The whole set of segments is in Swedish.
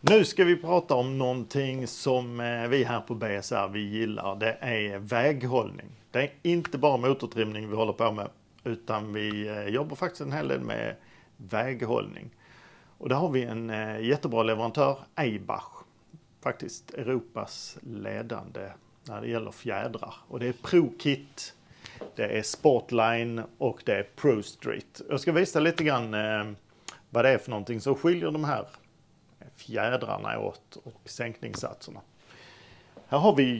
Nu ska vi prata om någonting som vi här på BSR vi gillar. Det är väghållning. Det är inte bara motortrimning vi håller på med, utan vi jobbar faktiskt en hel del med väghållning. Och där har vi en jättebra leverantör, Eibach. Faktiskt Europas ledande när det gäller fjädrar. Och det är ProKit, det är Sportline och det är ProStreet. Jag ska visa lite grann vad det är för någonting som skiljer de här fjädrarna åt och sänkningssatserna. Här har vi,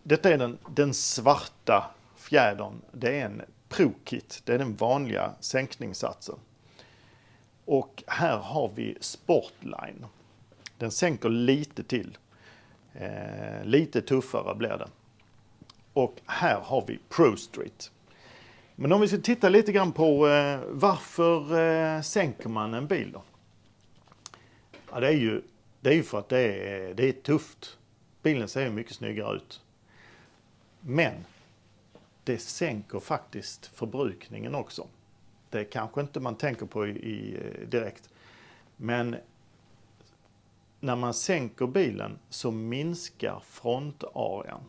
detta är den svarta fjädern, det är en ProKit, det är den vanliga sänkningssatsen. Och här har vi Sportline, den sänker lite till, lite tuffare blir den. Och här har vi ProStreet. Men om vi ska titta lite grann på varför sänker man en bil då? Ja, det är ju för att det är tufft. Bilen ser ju mycket snyggare ut. Men det sänker faktiskt förbrukningen också. Det kanske inte man tänker på direkt. Men när man sänker bilen så minskar frontarean.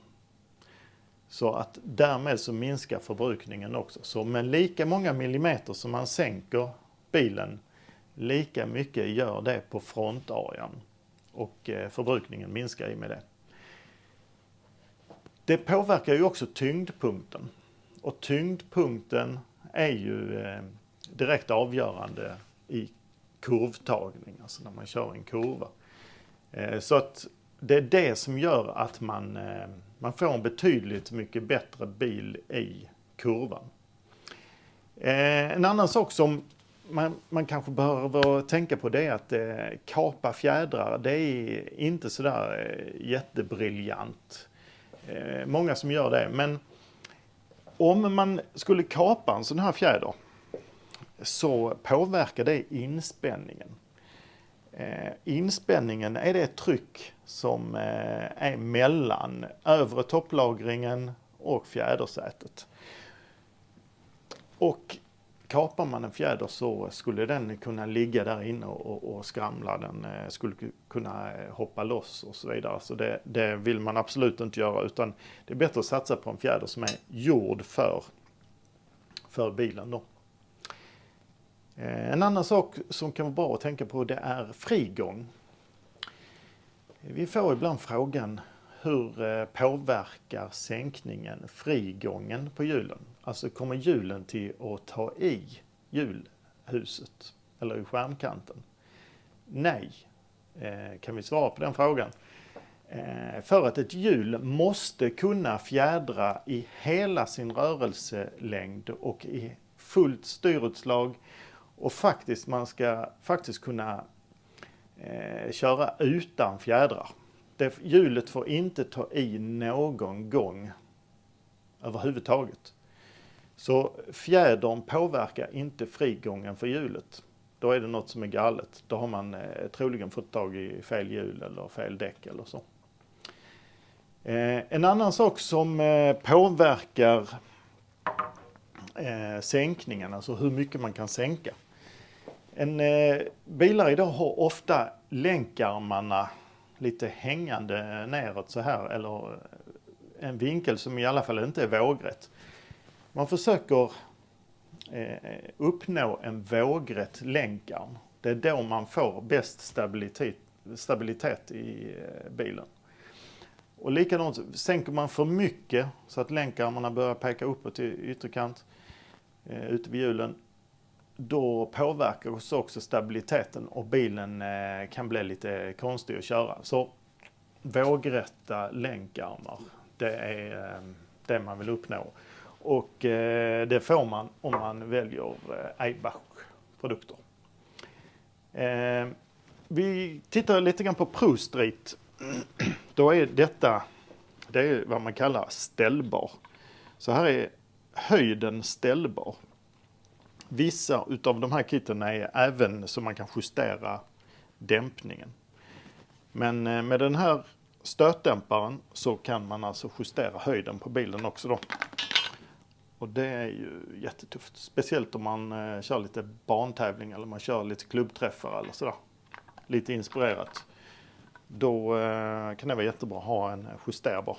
Så att därmed så minskar förbrukningen också. Så med lika många millimeter som man sänker bilen, lika mycket gör det på frontarean. Och förbrukningen minskar i med det. Det påverkar ju också tyngdpunkten. Och tyngdpunkten är ju direkt avgörande i kurvtagning, alltså när man kör en kurva. Så att det är det som gör att man får en betydligt mycket bättre bil i kurvan. En annan sak som man kanske behöver tänka på, det är att kapa fjädrar, det är inte sådär jättebriljant. Många som gör det, men om man skulle kapa en sån här fjäder så påverkar det inspänningen. Inspänningen är det tryck som är mellan övre topplagringen och fjädersätet. Och kapar man en fjäder så skulle den kunna ligga där inne och skramla. Den skulle kunna hoppa loss och så vidare. Så det vill man absolut inte göra, utan det är bättre att satsa på en fjäder som är gjord för bilen då. En annan sak som kan vara bra att tänka på, det är frigång. Vi får ibland frågan, hur påverkar sänkningen frigången på hjulen? Alltså kommer hjulen till att ta i hjulhuset eller i skärmkanten? Nej, kan vi svara på den frågan. För att ett hjul måste kunna fjädra i hela sin rörelselängd och i fullt styrutslag. Och faktiskt, man ska faktiskt kunna köra utan fjädrar. Hjulet får inte ta i någon gång överhuvudtaget. Så fjädern påverkar inte frigången för hjulet. Då är det något som är galet. Då har man troligen fått tag i fel hjul eller fel däck eller så. En annan sak som påverkar sänkningen, alltså hur mycket man kan sänka. Bilar idag har ofta länkarmarna lite hängande neråt så här, eller en vinkel som i alla fall inte är vågrätt. Man försöker uppnå en vågrätt länkarm. Det är då man får bäst stabilitet i bilen. Och likadant, sänker man för mycket så att länkarmarna börjar peka uppåt i ytterkant ute vid hjulen, då påverkar också stabiliteten och bilen kan bli lite konstig att köra. Så vågrätta länkarmar, det är det man vill uppnå. Och det får man om man väljer Eibach-produkter. Vi tittar lite grann på ProStreet. Då är det är vad man kallar ställbar. Så här är höjden ställbar. Vissa utav de här kitten är även så man kan justera dämpningen. Men med den här stötdämparen så kan man alltså justera höjden på bilen också då. Och det är ju jättetufft. Speciellt om man kör lite bantävling eller man kör lite klubbträffar eller sådär. lite inspirerat, då kan det vara jättebra att ha en justerbar.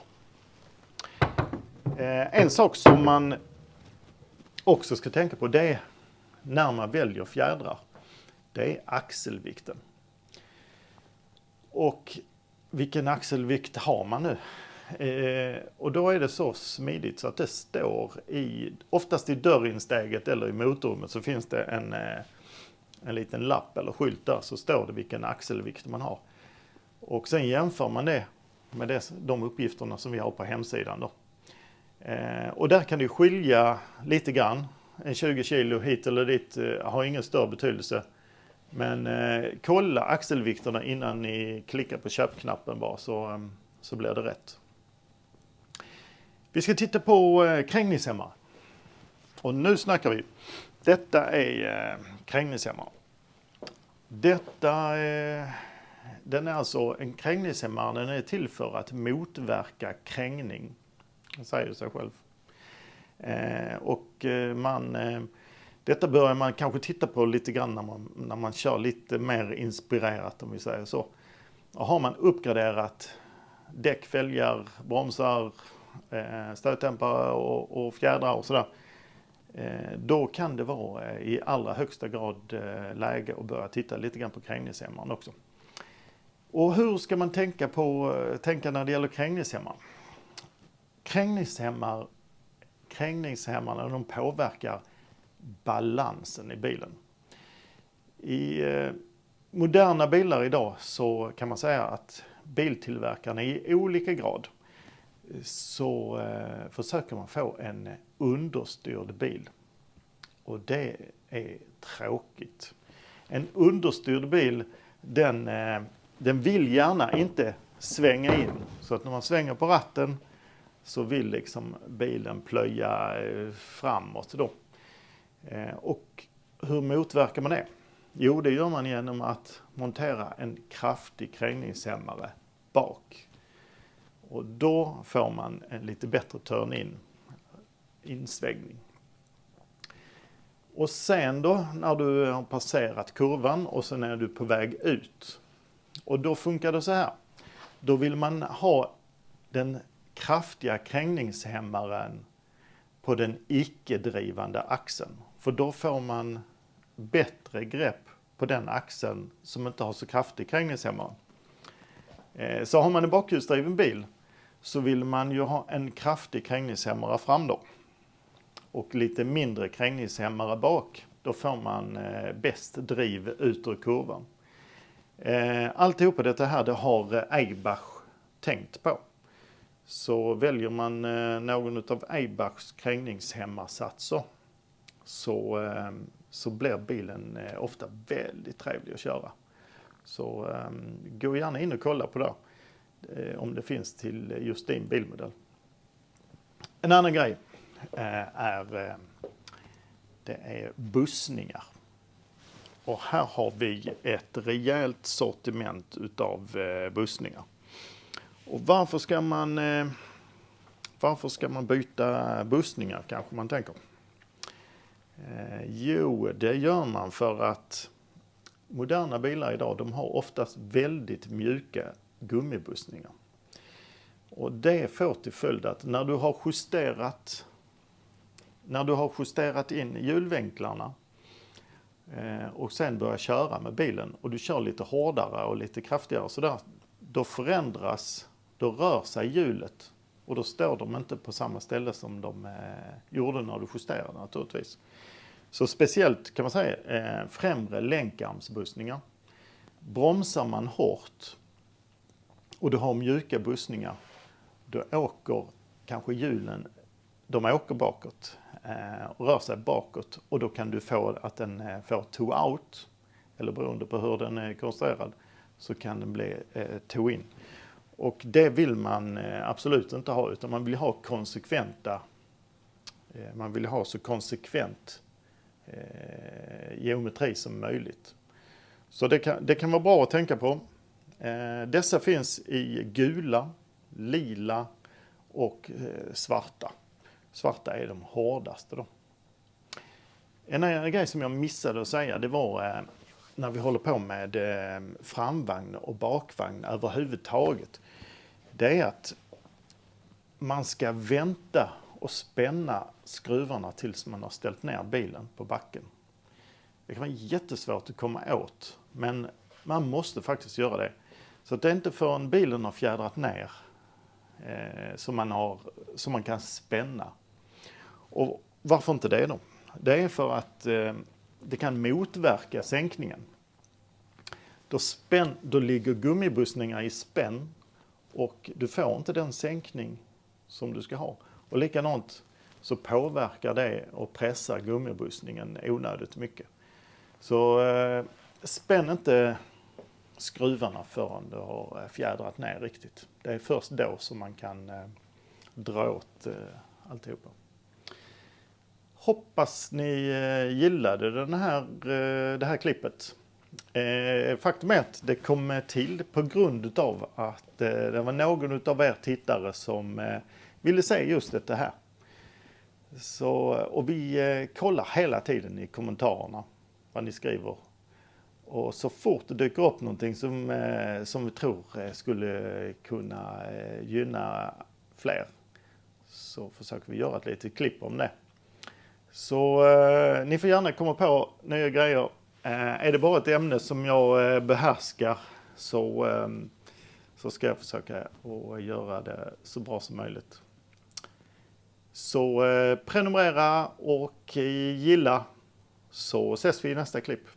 En sak som man också ska tänka på, det är när man väljer fjädrar. Det är axelvikten. Och vilken axelvikt har man nu? Och då är det så smidigt så att det står oftast i dörrinsteget eller i motorrummet, så finns det en liten lapp eller skylt där, så står det vilken axelvikt man har. Och sen jämför man det med de uppgifterna som vi har på hemsidan då. Och där kan det skilja lite grann. En 20 kilo hit eller dit har ingen större betydelse. Men kolla axelvikterna innan ni klickar på köpknappen bara, så blir det rätt. Vi ska titta på krängningshämmare. Och nu snackar vi. Detta är krängningshämmare. Den är alltså en krängningshämmare. Den är till för att motverka krängning. Det säger sig själv. Detta börjar man kanske titta på lite grann när man kör lite mer inspirerat, om vi säger så. Och har man uppgraderat däck, fälgar, bromsar, stötdämpare och fjädrar och sådär, då kan det vara i allra högsta grad läge att börja titta lite grann på krängningshämmaren också. Och hur ska man tänka när det gäller krängningshämmaren? Krängningshämmarna, de påverkar balansen i bilen. I moderna bilar idag så kan man säga att biltillverkarna i olika grad så försöker man få en understyrd bil. Och det är tråkigt. En understyrd bil, den vill gärna inte svänga in. Så att när man svänger på ratten så vill liksom bilen plöja framåt då. Och hur motverkar man det? Jo, det gör man genom att montera en kraftig krängningshämmare bak. Och då får man en lite bättre insvängning. Och sen då, när du har passerat kurvan och sen är du på väg ut. Och då funkar det så här. Då vill man ha den kraftiga krängningshämmaren på den icke-drivande axeln. För då får man bättre grepp på den axeln som inte har så kraftig krängningshämmare. Så har man en bakhjulsdriven bil så vill man ju ha en kraftig krängningshämmare fram då. Och lite mindre krängningshämmare bak. Då får man bäst driv ut ur kurvan. Alltihopa detta här, det har Eibach tänkt på. Så väljer man någon av Eibachs krängningshämmarsatser så blir bilen ofta väldigt trevlig att köra. Så gå gärna in och kolla på det om det finns till just din bilmodell. En annan grej det är bussningar. Och här har vi ett rejält sortiment utav bussningar. Och varför ska man byta bussningar, kanske man tänker? Jo, det gör man för att moderna bilar idag, de har oftast väldigt mjuka gummibussningar. Och det får till följd att när du har justerat in hjulvinklarna och sen börjar köra med bilen och du kör lite hårdare och lite kraftigare så där, då rör sig hjulet och då står de inte på samma ställe som de gjorde när du justerade naturligtvis. Så speciellt kan man säga främre länkarmsbussningar. Bromsar man hårt och du har mjuka bussningar, då åker kanske hjulen, de åker bakåt och rör sig bakåt och då kan du få att den får toe-out, eller beroende på hur den är konstruerad så kan den bli toe-in. Och det vill man absolut inte ha, utan man vill ha så konsekvent geometri som möjligt. Så det kan vara bra att tänka på. Dessa finns i gula, lila och svarta. Svarta är de hårdaste då. En annan grej som jag missade att säga, det var när vi håller på med framvagn och bakvagn överhuvudtaget, det är att man ska vänta och spänna skruvarna tills man har ställt ner bilen på backen. Det kan vara jättesvårt att komma åt, men man måste faktiskt göra det. Så att det är inte förrän bilen har fjädrat ner som man kan spänna. Och varför inte det då? Det är för att det kan motverka sänkningen. Då ligger gummibussningar i spänn och du får inte den sänkning som du ska ha. Och likadant så påverkar det och pressar gummibussningen onödigt mycket. Så spänn inte skruvarna förrän du har fjädrat ner riktigt. Det är först då som man kan dra åt alltihopa. Hoppas ni gillade det här klippet. Faktum är att det kom till på grund av att det var någon av er tittare som ville se just det här. Och vi kollar hela tiden i kommentarerna vad ni skriver. Och så fort det dyker upp någonting som vi tror skulle kunna gynna fler, så försöker vi göra ett litet klipp om det. Så ni får gärna komma på nya grejer. Är det bara ett ämne som jag behärskar så ska jag försöka att göra det så bra som möjligt. Så prenumerera och gilla, så ses vi i nästa klipp.